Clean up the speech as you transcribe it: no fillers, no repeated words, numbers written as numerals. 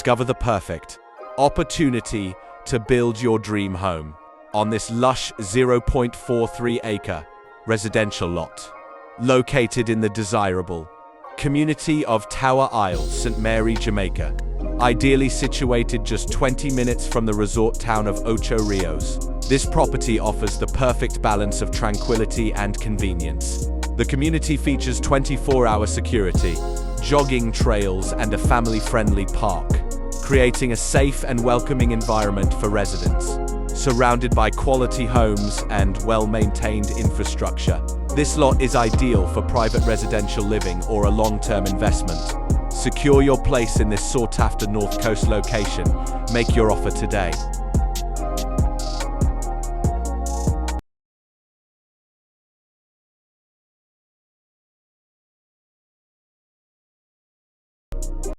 Discover the perfect opportunity to build your dream home on this lush 0.43-acre residential lot, located in the desirable community of Tower Isle, St. Mary, Jamaica. Ideally situated just 20 minutes from the resort town of Ocho Rios, this property offers the perfect balance of tranquility and convenience. The community features 24-hour security, jogging trails, and a family-friendly park, creating a safe and welcoming environment for residents. Surrounded by quality homes and well-maintained infrastructure, this lot is ideal for private residential living or a long-term investment. Secure your place in this sought-after North Coast location. Make your offer today.